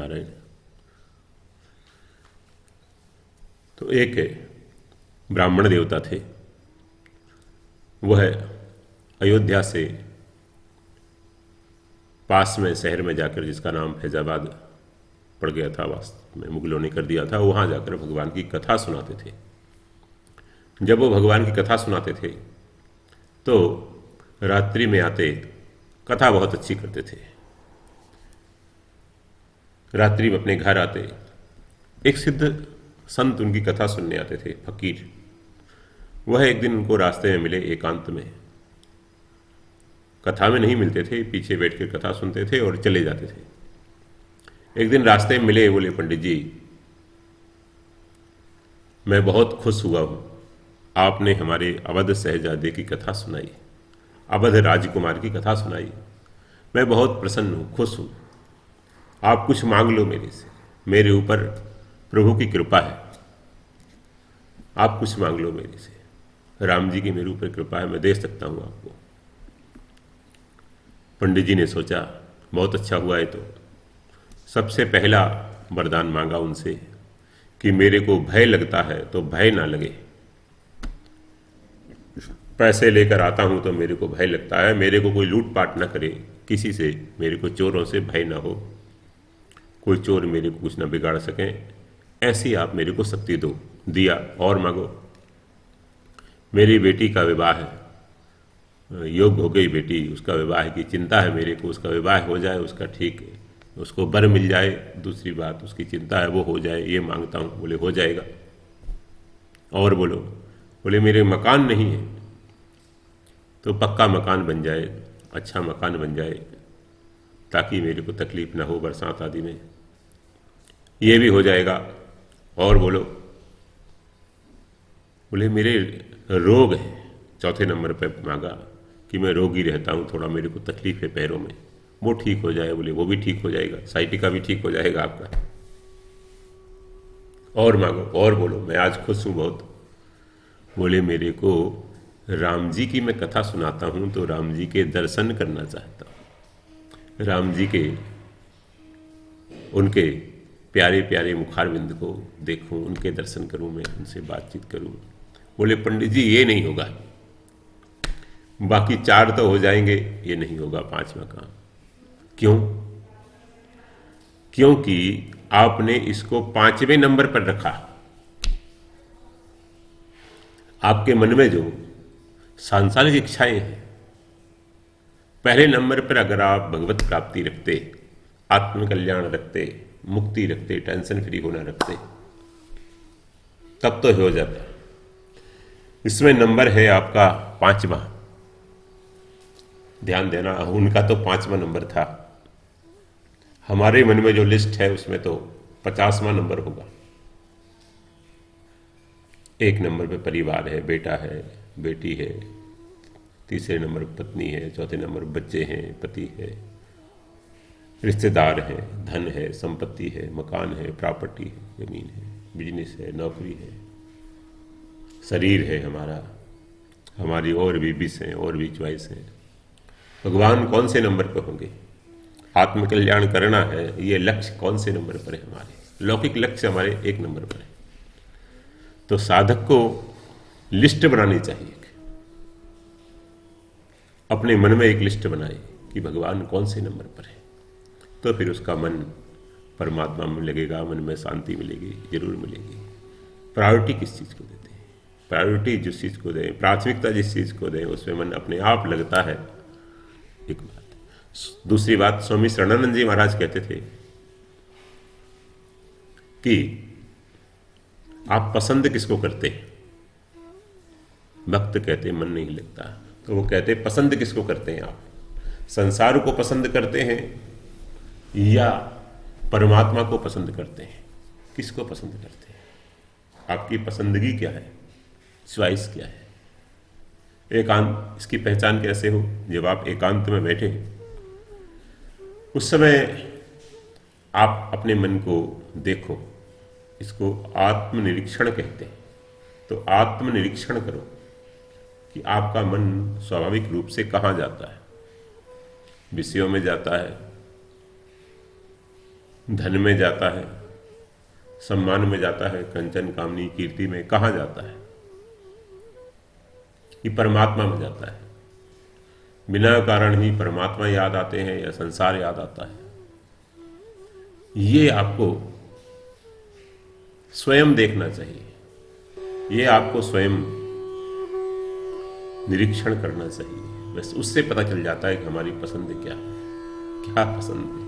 नारायण। तो एक ब्राह्मण देवता थे, वह अयोध्या से पास में शहर में जाकर, जिसका नाम फैजाबाद पड़ गया था, वास्तव में मुगलों ने कर दिया था, वहाँ जाकर भगवान की कथा सुनाते थे। जब वो भगवान की कथा सुनाते थे तो रात्रि में आते, कथा बहुत अच्छी करते थे, रात्रि में अपने घर आते। एक सिद्ध संत उनकी कथा सुनने आते थे, फकीर। वह एक दिन उनको रास्ते में मिले, एकांत में। कथा में नहीं मिलते थे, पीछे बैठकर कथा सुनते थे और चले जाते थे। एक दिन रास्ते में मिले, बोले पंडित जी, मैं बहुत खुश हुआ हूं, आपने हमारे अवध शहजादे की कथा सुनाई, अवध राजकुमार की कथा सुनाई। मैं बहुत प्रसन्न हूं, खुश हूं। आप कुछ मांग लो मेरे से, मेरे ऊपर प्रभु की कृपा है। आप कुछ मांग लो मेरे से, राम जी की मेरे ऊपर कृपा है, मैं दे सकता हूं आपको। पंडित जी ने सोचा, बहुत अच्छा हुआ है। तो सबसे पहला वरदान मांगा उनसे कि मेरे को भय लगता है तो भय ना लगे। पैसे लेकर आता हूं तो मेरे को भय लगता है, मेरे को कोई लूटपाट ना करे, किसी से, मेरे को चोरों से भय ना हो, कोई चोर मेरे को कुछ ना बिगाड़ सके, ऐसी आप मेरे को शक्ति दो। दिया। और मांगो। मेरी बेटी का विवाह है, योग हो गई बेटी, उसका विवाह की चिंता है मेरे को, उसका विवाह हो जाए, उसका ठीक है, उसको बर मिल जाए, दूसरी बात उसकी चिंता है, वो हो जाए, ये मांगता हूँ। बोले हो जाएगा। और बोलो। बोले मेरे मकान नहीं है, तो पक्का मकान बन जाए, अच्छा मकान बन जाए, ताकि मेरे को तकलीफ ना हो बरसात आदि में, ये भी हो जाएगा। और बोलो। बोले मेरे रोग है, चौथे नंबर पे मांगा कि मैं रोगी रहता हूँ, थोड़ा मेरे को तकलीफ है पैरों में, वो ठीक हो जाए। बोले वो भी ठीक हो जाएगा, साइटिका भी ठीक हो जाएगा आपका। और मांगो। और बोलो, मैं आज खुश हूँ बहुत। बोले मेरे को राम जी की मैं कथा सुनाता हूँ तो राम जी के दर्शन करना चाहता हूँ, राम जी के, उनके प्यारे प्यारे मुखारविंद को देखूं, उनके दर्शन करूं, मैं उनसे बातचीत करूं। बोले पंडित जी ये नहीं होगा, बाकी 4 तो हो जाएंगे, ये नहीं होगा 5वां काम। क्यों? क्योंकि आपने इसको 5वें नंबर पर रखा। आपके मन में जो सांसारिक इच्छाएं हैं, पहले नंबर पर अगर आप भगवत प्राप्ति रखते, आत्मकल्याण रखते, मुक्ति रखते, टेंशन फ्री होना रखते, तब तो हो जाता। इसमें नंबर है आपका 5वां। ध्यान देना, उनका तो 5वां नंबर था, हमारे मन में जो लिस्ट है उसमें तो 50वां नंबर होगा। 1 नंबर पे परिवार है, बेटा है, बेटी है, तीसरे नंबर पत्नी है, चौथे नंबर बच्चे हैं, पति है, रिश्तेदार हैं, धन है, संपत्ति है, मकान है, प्रॉपर्टी है, जमीन है, बिजनेस है, नौकरी है, शरीर है हमारा, हमारी और भी विश हैं, और भी च्वाइस हैं। भगवान कौन से नंबर पर होंगे? आत्मकल्याण करना है, ये लक्ष्य कौन से नंबर पर है? हमारे लौकिक लक्ष्य हमारे 1 नंबर पर है। तो साधक को लिस्ट बनानी चाहिए, अपने मन में एक लिस्ट बनाए कि भगवान कौन से नंबर पर है, तो फिर उसका मन परमात्मा में लगेगा, मन में शांति मिलेगी, जरूर मिलेगी। प्रायोरिटी किस चीज़ को देते हैं? प्रायोरिटी जिस चीज़ को दें, प्राथमिकता जिस चीज़ को दें, उसमें मन अपने आप लगता है। एक बात। दूसरी बात, स्वामी शरणानंद जी महाराज कहते थे कि आप पसंद किसको करते हैं? भक्त कहते मन नहीं लगता, तो वो कहते पसंद किसको करते हैं आप? संसार को पसंद करते हैं या परमात्मा को पसंद करते हैं? किसको पसंद करते हैं? आपकी पसंदगी क्या है? च्वाइस क्या है? एकांत, इसकी पहचान कैसे हो? जब आप एकांत में बैठे, उस समय आप अपने मन को देखो, इसको आत्मनिरीक्षण कहते हैं। तो आत्मनिरीक्षण करो कि आपका मन स्वाभाविक रूप से कहाँ जाता है। विषयों में जाता है, धन में जाता है, सम्मान में जाता है, कंचन कामनी कीर्ति में कहाँ जाता है? ये परमात्मा में जाता है। बिना कारण ही परमात्मा याद आते हैं या संसार याद आता है, ये आपको स्वयं देखना चाहिए। ये आपको स्वयं निरीक्षण करना चाहिए। बस उससे पता चल जाता है कि हमारी पसंद क्या है, क्या पसंद है।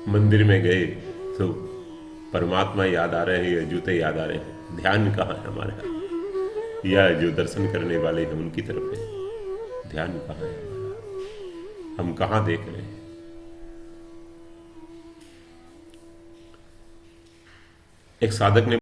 मंदिर में गए तो परमात्मा याद आ रहे हैं या जूते याद आ रहे हैं, ध्यान कहाँ है हमारा? या जो दर्शन करने वाले हैं उनकी तरफ है, ध्यान कहाँ है हमारा? हम कहाँ देख रहे हैं? एक साधक ने